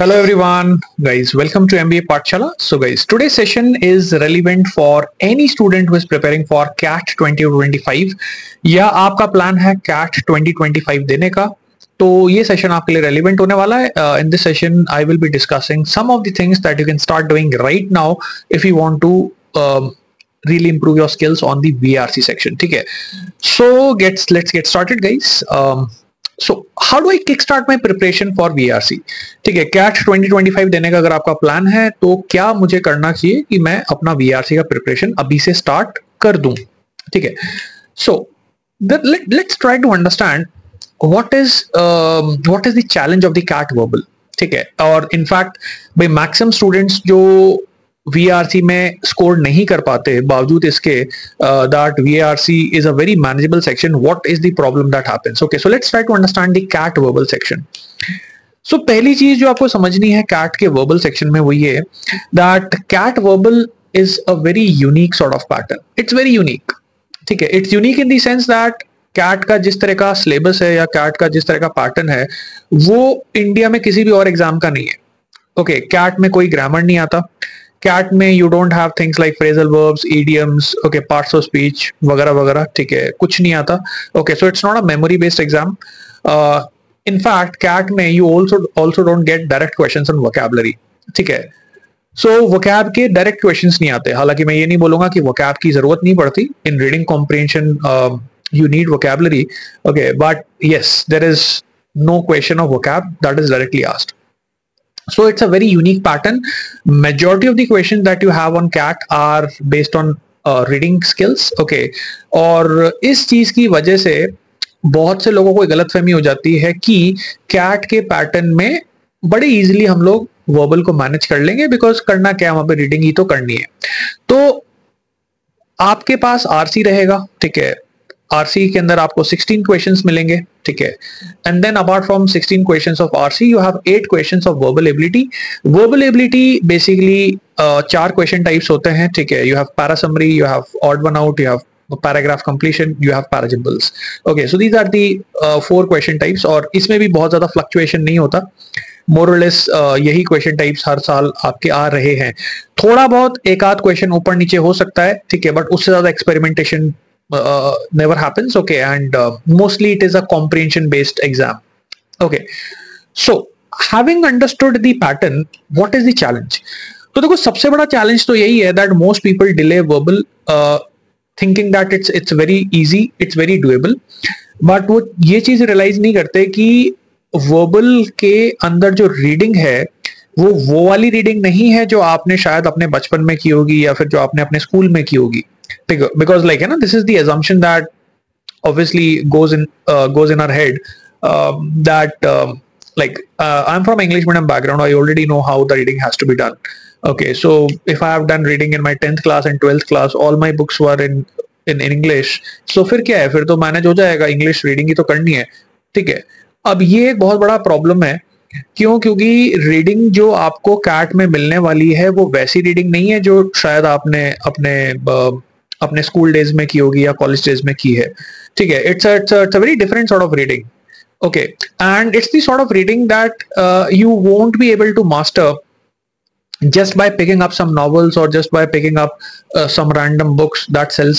Hello everyone, guys. Welcome to MBA Pathshala. So guys, today's session is relevant for any student who is preparing for CAT 2025 या आपका plan है CAT 2025 देने का. तो ये session आपके लिए रेलिवेंट होने वाला है. In this session I will be discussing some of the things that you can start doing right now if you want to really improve your skills on the VRC section. ठीक है. So let's get started, guys. So how do I kickstart my preparation for VRC? ठीक है, CAT 2025 देने का अगर आपका plan है तो क्या मुझे करना चाहिए कि मैं अपना VRC का प्रिपरेशन अभी से स्टार्ट कर दूं. ठीक है. So let's try to understand what is the challenge of the CAT verbal. ठीक है. और इनफैक्ट भाई मैक्सिमम स्टूडेंट्स जो VRC में स्कोर नहीं कर पाते बावजूद इसके that VRC is a very manageable section. What is the problem that happens? Okay, so let's try to understand the CAT verbal section. So पहली चीज जो आपको समझनी है CAT के verbal section में वो ये that CAT verbal is a very unique sort of pattern. It's very unique. ठीक है. It's unique in the sense that CAT का जिस तरह का सिलेबस है या CAT का जिस तरह का पैटर्न है वो इंडिया में किसी भी और एग्जाम का नहीं है. ओके, CAT में कोई ग्रामर नहीं आता. CAT में you don't have things like phrasal verbs, idioms, okay, parts of speech वगैरह वगैरह. ठीक है, कुछ नहीं आता. Okay, so it's not a memory based exam. In fact, CAT में you also don't get direct questions on vocabulary. ठीक है. So vocab के direct questions नहीं आते. हालांकि मैं ये नहीं बोलूंगा कि vocab की जरूरत नहीं पड़ती. In reading comprehension, you need vocabulary. Okay, but yes, there is no question of vocab that is directly asked. So it's a very unique pattern. Majority of the questions that you have on CAT are based on reading skills. Okay, और इस चीज की वजह से बहुत से लोगों को गलतफहमी हो जाती है कि CAT के पैटर्न में बड़े इजीली हम लोग वर्बल को मैनेज कर लेंगे बिकॉज करना क्या, वहां पे रीडिंग ही तो करनी है. तो आपके पास आरसी रहेगा. ठीक है. आरसी के अंदर आपको 16 क्वेश्चंस मिलेंगे. ठीक है. And then apart from 16 questions of RC you have 8 questions of verbal ability. Verbal ability basically 4 question types होते हैं. ठीक है. You have para summary, you have odd one out, you have paragraph completion, you have para jumbles. Okay, so these are the 4 question types और इसमें भी बहुत ज्यादा fluctuation नहीं होता. मोर और लेस यही क्वेश्चन टाइप्स हर साल आपके आ रहे हैं. थोड़ा बहुत एक आध क्वेश्चन ऊपर नीचे हो सकता है. ठीक है. बट उससे ज्यादा experimentation never happens. Okay, and mostly it is a comprehension based exam. Okay, so having understood the pattern, what is the challenge? तो देखो सबसे बड़ा challenge तो यही है that most people delay verbal thinking that it's very easy, it's very doable, but वो ये चीज realize नहीं करते कि verbal के अंदर जो reading है वो वाली रीडिंग नहीं है जो आपने शायद अपने बचपन में की होगी या फिर जो आपने अपने स्कूल में की होगी. Because like, you know, this is the assumption that obviously goes in our head, that I'm from English medium background. I already know how the reading has to be done. Okay, so if I have done reading in my 10th class and 12th class, all my books were in English. So फिर क्या है, फिर तो manage हो जाएगा. English reading ही तो करनी है. ठीक है. अब ये एक बहुत बड़ा प्रॉब्लम है. क्योंकि रीडिंग जो आपको कैट में मिलने वाली है वो वैसी रीडिंग नहीं है जो शायद आपने अपने स्कूल डेज में की होगी या कॉलेज डेज में की है. ठीक है. It's a very different sort of reading. Okay, and it's the sort of reading that you won't be able to master just by picking up some novels or just by picking up some random books that sell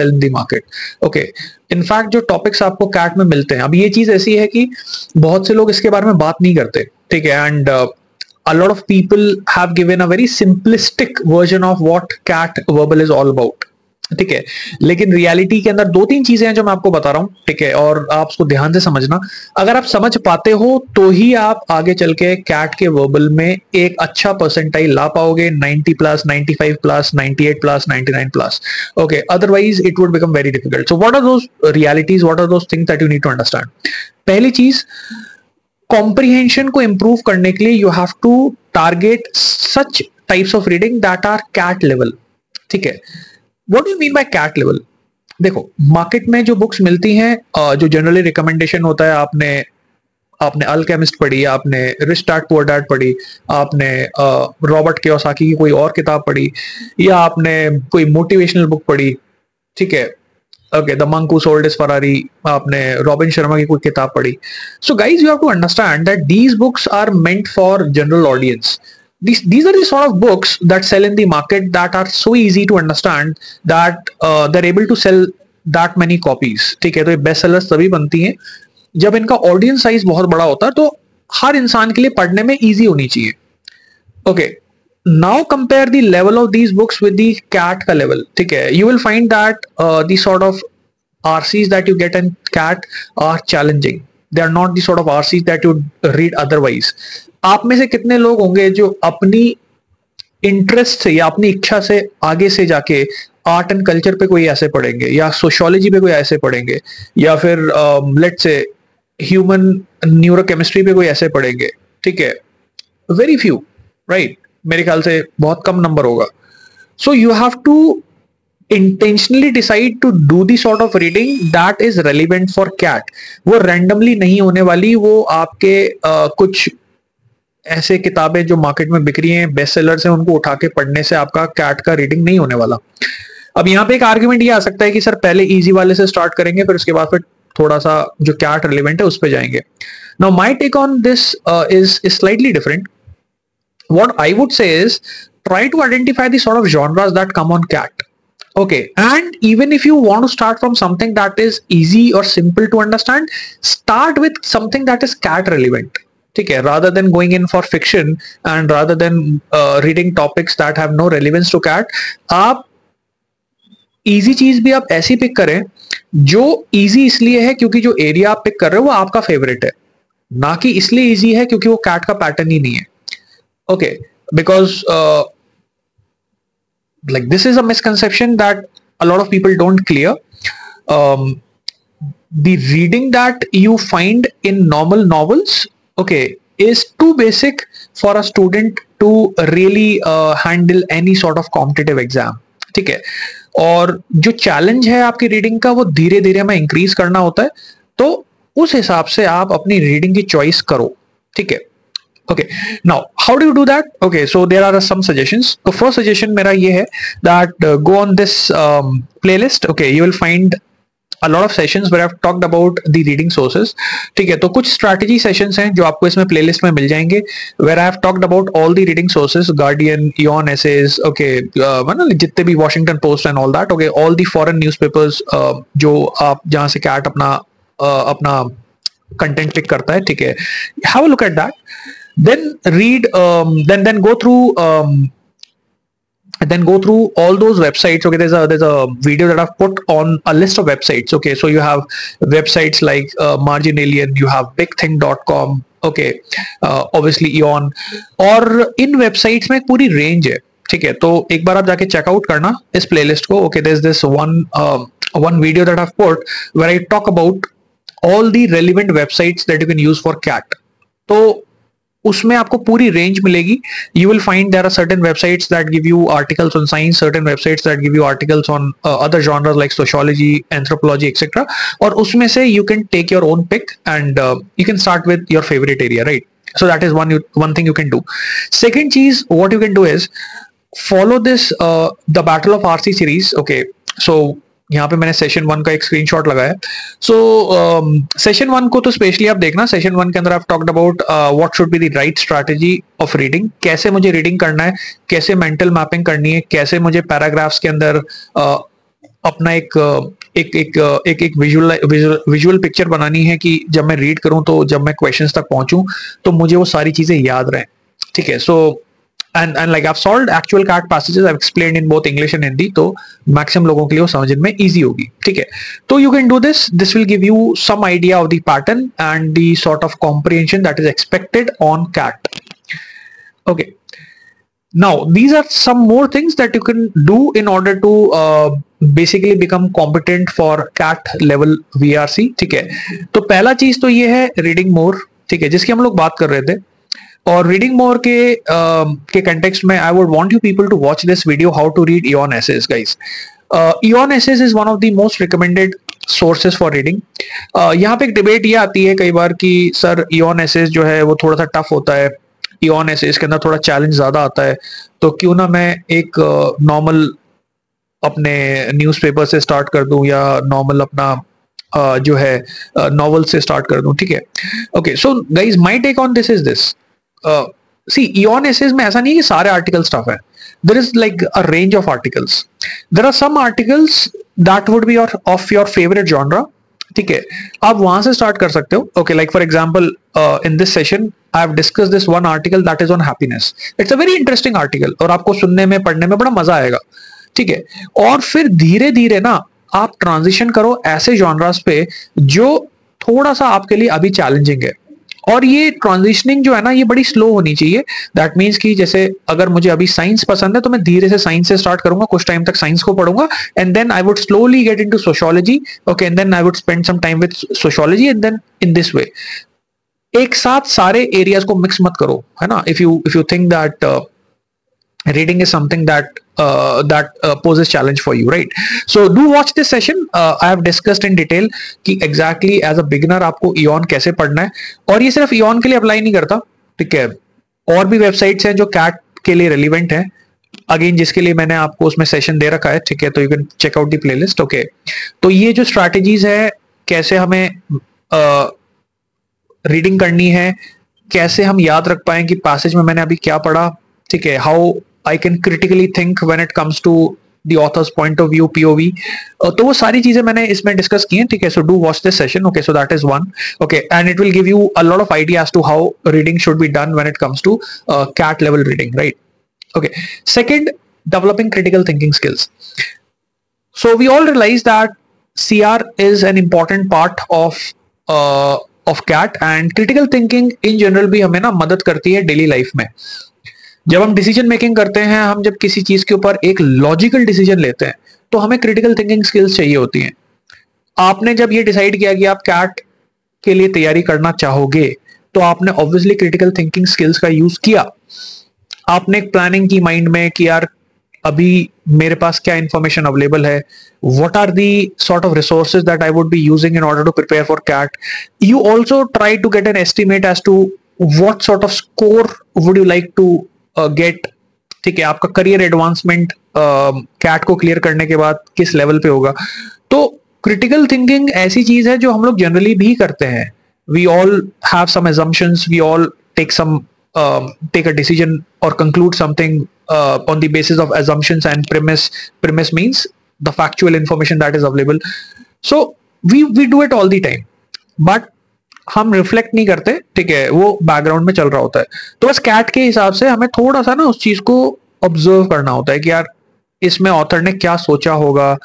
in the market. Okay, in fact जो topics आपको cat में मिलते हैं, अब ये चीज ऐसी है कि बहुत से लोग इसके बारे में बात नहीं करते. ठीक है. And a lot of people have given a very simplistic version of what CAT verbal is all about. ठीक है. लेकिन रियलिटी के अंदर 2-3 चीजें हैं जो मैं आपको बता रहा हूं. ठीक है. और आप उसको ध्यान से समझना. अगर आप समझ पाते हो तो ही आप आगे चल के कैट के वर्बल में एक अच्छा परसेंटाइल ला पाओगे. 90+, 95+, 98+, 99+. Okay, otherwise it would become very difficult. So what are those realities, what are those things that you need to understand. पहली चीज, कॉम्प्रिहेंशन को इंप्रूव करने के लिए you have to target such types of reading that are CAT level. ठीक है. What do you mean by CAT level? देखो, market में जो बुक्स मिलती हैं जो जनरली रिकमेंडेशन होता है, आपने अल्केमिस्ट पढ़ी, आपने रिच डैड पुअर डैड पढ़ी, आपने रॉबर्ट कियोसाकी की कोई और किताब पढ़ी या आपने कोई मोटिवेशनल बुक पढ़ी. ठीक है. Okay, the monk who sold his Ferrari, आपने रॉबिन शर्मा की कोई किताब पढ़ी. So guys, you have to understand that these books are meant for general audience. These are the sort of books that sell in the market that are so easy to understand that they're able to sell that many copies. ठीक है, तो ये best sellers तभी बनती हैं जब इनका audience size बहुत बड़ा होता है, तो हर इंसान के लिए पढ़ने में इजी होनी चाहिए. Okay, now compare the level of these books with the CAT का लेवल. ठीक है, you will find that the sort of RCs that you get in CAT are challenging. They are not the sort of RCs that you read otherwise. आप में से कितने लोग होंगे जो अपनी इंटरेस्ट से या अपनी इच्छा से आगे से जाके आर्ट एंड कल्चर पे कोई ऐसे पढ़ेंगे, या सोशियोलॉजी पे कोई ऐसे पढ़ेंगे, या फिर लेट्स से ह्यूमन न्यूरोकेमिस्ट्री पे कोई ऐसे पढ़ेंगे? ठीक है, वेरी फ्यू, राइट? मेरे ख्याल से बहुत कम नंबर होगा. So you have to intentionally decide to do the sort of reading that is relevant for CAT. वो randomly नहीं होने वाली, वो आपके कुछ ऐसे किताबें जो मार्केट में बिक रही हैं, बेस्ट सेलर्स हैं, उनको उठा के पढ़ने से आपका CAT का रीडिंग नहीं होने वाला. अब यहाँ पे एक आर्ग्यूमेंट ये आ सकता है कि सर पहले इजी वाले से स्टार्ट करेंगे, फिर उसके बाद फिर थोड़ा सा जो CAT रिलेवेंट है उस पर जाएंगे. Now my take on this is slightly different. What I would say is try to identify the sort of genres that come on CAT. Okay, and even if you want to start from something that is easy or simple to understand, start with something that is CAT relevant. ठीक है, rather than going in for fiction and rather than reading topics that have no relevance to CAT, आप easy चीज भी आप ऐसी pick करें जो easy इसलिए है क्योंकि जो एरिया आप पिक कर रहे हो वो आपका फेवरेट है, ना कि इसलिए easy है क्योंकि वो CAT का पैटर्न ही नहीं है. Okay, because like this is a misconception that a lot of people don't clear. The reading that you find in normal novels, okay, is too basic for a student to really handle any sort of competitive exam. ठीक है, और जो challenge है आपकी reading का वो धीरे धीरे हमें इंक्रीज करना होता है, तो उस हिसाब से आप अपनी रीडिंग की चॉइस करो. ठीक है. Okay, now how do you do that? Okay, so there are some suggestions. The first suggestion मेरा ये है that go on this playlist. Okay, you will find a lot of sessions where I've talked about the reading sources. ठीक है, तो कुछ strategy sessions हैं जो आपको इसमें playlist में मिल जाएंगे, where I have talked about all the reading sources, Guardian, Eon Essays, okay, मतलब जितने भी Washington Post and all that. Okay, all the foreign newspapers जो आप जहाँ से CAT अपना content pick करता है. ठीक है, have a look at that. Then read, then go through all those websites. Okay, there's a video that I've put on a list of websites. Okay, so you have websites like Marginalian, you have bigthing.com. Okay, obviously Eon, और इन websites में एक पूरी range है. ठीक है, तो एक बार आप जाके चेकआउट करना इस प्लेलिस्ट को. Okay, there's this one video that I've put where I talk about all the relevant websites that you can use for CAT. तो उसमें आपको पूरी रेंज मिलेगी. You will find there are certain websites that give you articles on science, certain websites that give you articles on other genres like sociology, anthropology etcetera, और उसमें से you can take your own pick and you can start with your favourite area, right? So that is one thing you can do. Second cheese, what you can do is follow this the Battle of RC series. Okay, so यहाँ पे मैंने session 1 का एक screenshot लगाया. सो session 1 को तो specially आप देखना. सेशन 1 के अंदर आप talked about what should be the right strategy of reading, कैसे मुझे रीडिंग करना है, कैसे मेंटल मैपिंग करनी है, कैसे मुझे पैराग्राफ्स के अंदर अपना एक विजुअल पिक्चर बनानी है कि जब मैं रीड करूं तो जब मैं क्वेश्चंस तक पहुंचूं तो मुझे वो सारी चीजें याद रहें. ठीक है, सो and like I've solved actual CAT passages, I've explained in both English and Hindi, तो maximum लोगों के लिए वो समझने में easy होगी. ठीक है, तो you can do this. This will give you some idea of the pattern and the sort of comprehension that is expected on CAT. Okay, now these are some more things that you can do in order to basically become competent for CAT level VRC. ठीक है, तो पहला चीज तो ये है reading more. ठीक है, जिसकी हम लोग बात कर रहे थे. और रीडिंग मोर के कंटेक्स्ट में I would want you people to watch this video, how to read Eon Essays, guys. Eon Essays is one of the most recommended sources for reading. यहाँ पे एक डिबेट ये आती है कई बार कि सर Eon Essays जो है वो थोड़ा सा टफ होता है, Eon Essays के अंदर थोड़ा चैलेंज ज्यादा आता है, तो क्यों ना मैं एक नॉर्मल अपने न्यूज़पेपर से स्टार्ट कर दूं या नॉर्मल अपना जो है नॉवल से स्टार्ट कर दूं, ठीक है। Okay, so guys my take on this is this, see Aeon Essays में ऐसा नहीं है कि सारे आर्टिकल स्टफ है, there is like a range of articles, there are some articles that would be of your favourite genre, ठीक है, आप वहां से स्टार्ट कर सकते हो। Okay, like for example in this session I have discuss this one article that is on happiness, it's a very interesting article और आपको सुनने में पढ़ने में बड़ा मजा आएगा, ठीक है। और फिर धीरे धीरे ना आप ट्रांजिशन करो ऐसे जॉनरास पे जो थोड़ा सा आपके लिए अभी चैलेंजिंग है, और ये ट्रांजिशनिंग जो है ना ये बड़ी स्लो होनी चाहिए। दैट मीन्स कि जैसे अगर मुझे अभी साइंस पसंद है तो मैं धीरे से साइंस से स्टार्ट करूंगा, कुछ टाइम तक साइंस को पढ़ूंगा, and then I would slowly get into sociology, okay, and then I would spend some time with sociology, and then in this way एक साथ सारे एरियाज को मिक्स मत करो, है ना। If you think that reading is something that poses challenge for you, right? So do watch this session. I have discussed in detail कि exactly as a beginner आपको इयॉन कैसे पढ़ना है, और ये सिर्फ इयॉन के लिए अप्लाई नहीं करता, ठीक है, और भी वेबसाइट्स हैं जो कैट के लिए रेलिवेंट है, अगेन जिसके लिए मैंने आपको उसमें सेशन दे रखा है, ठीक है, तो you can check out the playlist, okay. तो ये जो स्ट्रैटेजीज है कैसे हमें रीडिंग करनी है, कैसे हम याद रख पाए कि पैसेज में मैंने अभी क्या पढ़ा, ठीक है, how I can critically think when it comes to the author's point of view, POV, तो वो सारी चीजें मैंने इसमें डिस्कस की हैं, ठीक है। So do watch this session, okay, so that is one, okay, and it will give you a lot of idea as to how reading should be done when it comes to CAT level reading, right? Okay, second, developing critical thinking skills. So we all realize that CR is an important part of CAT, and critical thinking in general भी हमें ना मदद करती है daily life में। जब हम decision making करते हैं, हम जब किसी चीज के ऊपर एक लॉजिकल डिसीजन लेते हैं तो हमें क्रिटिकल थिंकिंग स्किल्स चाहिए होती हैं। आपने जब ये डिसाइड किया कि आप कैट के लिए तैयारी करना चाहोगे तो आपने ऑब्वियसली क्रिटिकल थिंकिंग स्किल्स का यूज किया। आपने एक प्लानिंग की माइंड में कि यार अभी मेरे पास क्या इंफॉर्मेशन अवेलेबल है, what are the sort of resources that I would be using in order to prepare for CAT. You also try to get an estimate as to what sort of score would you like to get, ठीक है, आपका career advancement CAT को clear करने के बाद किस level पे होगा। तो क्रिटिकल थिंकिंग ऐसी चीज है जो हम लोग जनरली भी करते हैं। We all have some assumptions, we all take a decision or conclude something on the basis of assumptions and premise means the factual information that is available. So we do it all the time, but हम reflect नहीं करते, ठीक है, वो background में चल रहा होता है। तो बस कैट के हिसाब से हमें थोड़ा सा ना उस चीज को ऑब्जर्व करना होता है कि यार इसमें ऑथर ने क्या सोचा होगा,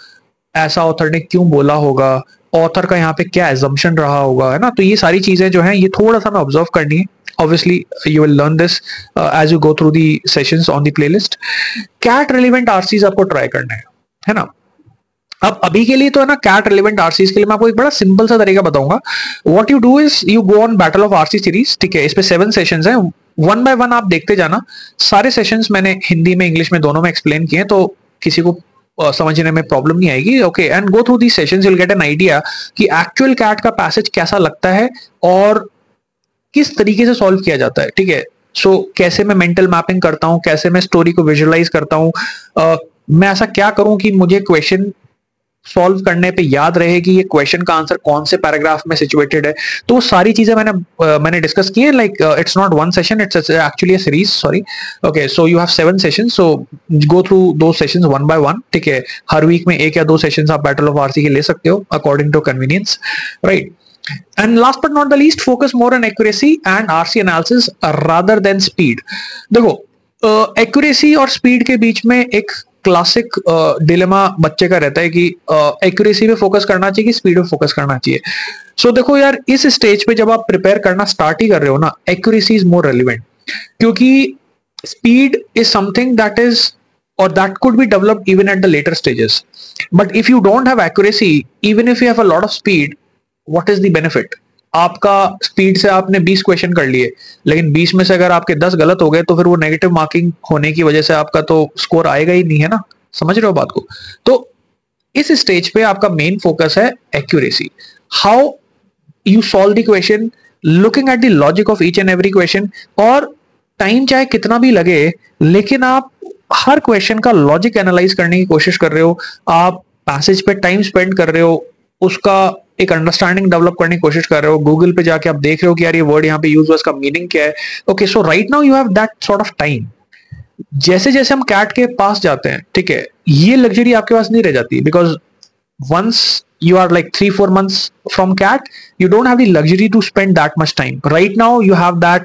ऐसा ऑथर ने क्यों बोला होगा, ऑथर का यहाँ पे क्या एजम्पशन रहा होगा, है ना। तो ये सारी चीजें जो हैं ये थोड़ा सा हमें ऑब्जर्व करनी है। Obviously you will learn this as you go through the sessions on the playlist. CAT relevant RCs आपको ट्राई करना है ना। अब अभी के लिए तो है ना कैट रिलेवेंट आरसीज के लिए मैं आपको एक बड़ा सिंपल सा तरीका बताऊंगा। What you do is you go on battle of RC series, ठीक है, इस पे 7 सेशंस हैं, वन बाय वन आप देखते जाना। सारे सेशंस मैंने हिंदी में इंग्लिश में दोनों में एक्सप्लेन किए, तो किसी को समझने में प्रॉब्लम नहीं आएगी, okay. And go through the sessions, you will get an idea कि एक्चुअल कैट का पैसेज कैसा लगता है और किस तरीके से सॉल्व किया जाता है, ठीक है। सो कैसे मैं मेंटल मैपिंग करता हूँ, कैसे मैं स्टोरी को विजुअलाइज करता हूँ, मैं ऐसा क्या करूं कि मुझे क्वेश्चन सॉल्व करने पे याद रहे कि ये क्वेश्चन का आंसर कौन से पैराग्राफ में सिचुएटेड है। तो वो सारी चीजें मैंने डिस्कस की है। Like it's not one session, it's actually a series, sorry, okay. So you have 7 sessions, so go through दो सेशंस वन बाय वन, ठीक है। हर वीक में 1 या 2 सेशंस आप बैटल ऑफ आरसी के ले सकते हो according to convenience, right. And last but not the least, focus more on accuracy and RC analysis rather than speed. देखो, accuracy और speed के बीच में एक क्लासिक डिलेमा बच्चे का रहता है कि एक्यूरेसी पे फोकस करना चाहिए कि स्पीड पे फोकस करना चाहिए। सो देखो यार, इस स्टेज पे जब आप प्रिपेयर करना स्टार्ट ही कर रहे हो ना, एक्यूरेसी इज मोर रेलिवेंट, क्योंकि speed is something that is or that could be developed even at the later stages. But if you don't have accuracy, even if you have a lot of speed, what is the benefit? आपका speed से आपने 20 question कर लिए, लेकिन 20 में से अगर आपके 10 गलत हो गए तो फिर वो नेगेटिव मार्किंग होने की वजह से आपका तो स्कोर आएगा ही नहीं, है ना। समझ रहे हो बात को। तो इस स्टेज पे आपका मेन फोकस है accuracy, how you solve the question, looking at the logic of each and every question. और टाइम चाहे कितना भी लगे, लेकिन आप हर क्वेश्चन का लॉजिक एनालाइज करने की कोशिश कर रहे हो, आप पैसेज पे टाइम स्पेंड कर रहे हो, उसका एक अंडरस्टैंडिंग डेवलप करने की कोशिश कर रहे हो, गूगल पे जाके आप देख रहे हो कि यार ये वर्ड यहाँ पे यूज हुआ, इसका मीनिंग क्या है. Okay, so right now you have that sort of time. जैसे जैसे हम कैट के पास जाते हैं, ठीक है, ये लग्जरी आपके पास नहीं रह जाती, because once you are like 3-4 months from CAT, you don't have the luxury to spend that much time. Right now you have that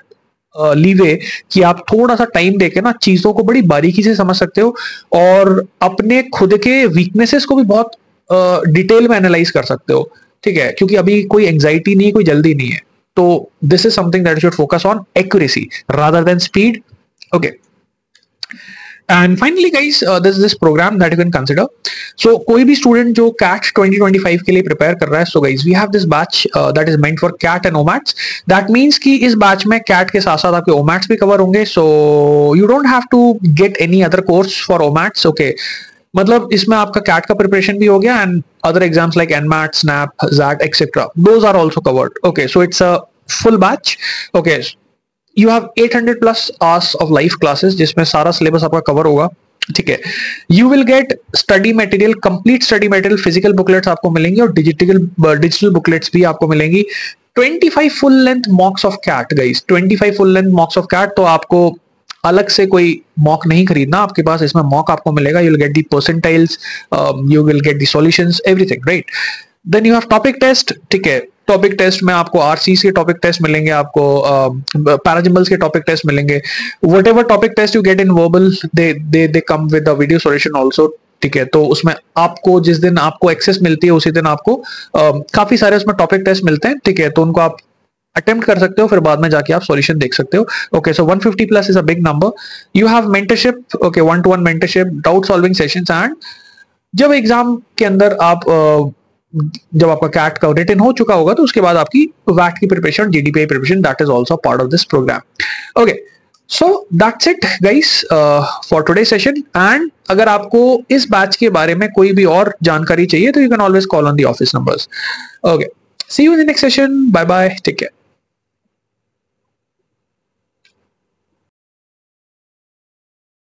leeway कि आप थोड़ा सा टाइम देके ना चीजों को बड़ी बारीकी से समझ सकते हो और अपने खुद के वीकनेसेस को भी बहुत डिटेल में एनालाइज कर सकते हो. ठीक है, क्योंकि अभी कोई एंजाइटी नहीं है, कोई जल्दी नहीं है. तो this is something that you should focus on accuracy rather than speed. Okay, and finally guys, this is this program that you can consider. So कोई भी student जो CAT 2025 के लिए prepare कर रहा है, so guys we have this batch that is meant for CAT and OMATs. That means कि इस batch में CAT के साथ साथ आपके OMATs भी cover होंगे. So you don't have to get any other course for OMATs. Okay, मतलब इसमें आपका CAT का preparation भी हो गया and other exams like NMAT, SNAP, ZAT, etc. Those are also covered. Okay, so it's a full batch. Okay, you have 800 plus hours of live classes जिसमें सारा syllabus आपका कवर होगा. ठीक है, you will get study material, complete study material, physical booklets आपको मिलेंगे और digital booklets भी आपको मिलेंगी. 25 full length mocks of CAT guys, 25 full length mocks of CAT. तो आपको अलग से कोई मॉक नहीं खरीदना, आपके पास इसमें मॉक आपको मिलेगा. You will get the percentiles, you will get the solutions, everything, right. Then you have topic test. ठीक है, टॉपिक टेस्ट में आपको आरसीस के टॉपिक टेस्ट मिलेंगे, आपको पैराजिम्बल्स के टॉपिक टेस्ट मिलेंगे. Whatever topic test you get in verbal, they come with the video solution also. ठीक है, तो उसमें आपको जिस दिन आपको एक्सेस मिलती है उसी दिन आपको काफी सारे उसमें टॉपिक टेस्ट मिलते हैं. ठीक है, तो उनको आप अटेम्प्ट कर सकते हो, फिर बाद में जाके आप सॉल्यूशन देख सकते हो. Okay, so 150 plus is a big number. You have mentorship, okay, 1-to-1 mentorship, doubt solving sessions. And जब एग्जाम के अंदर आप जब आपका कैट का रिटन हो चुका होगा तो उसके बाद आपकी वैट की preparation, GDPI preparation, that is also part of this program. Okay, so that's it guys for today session. And अगर आपको इस बैच के बारे में कोई भी और जानकारी चाहिए तो you can always call on the office numbers. Okay, see you in the next session. Bye bye, take care.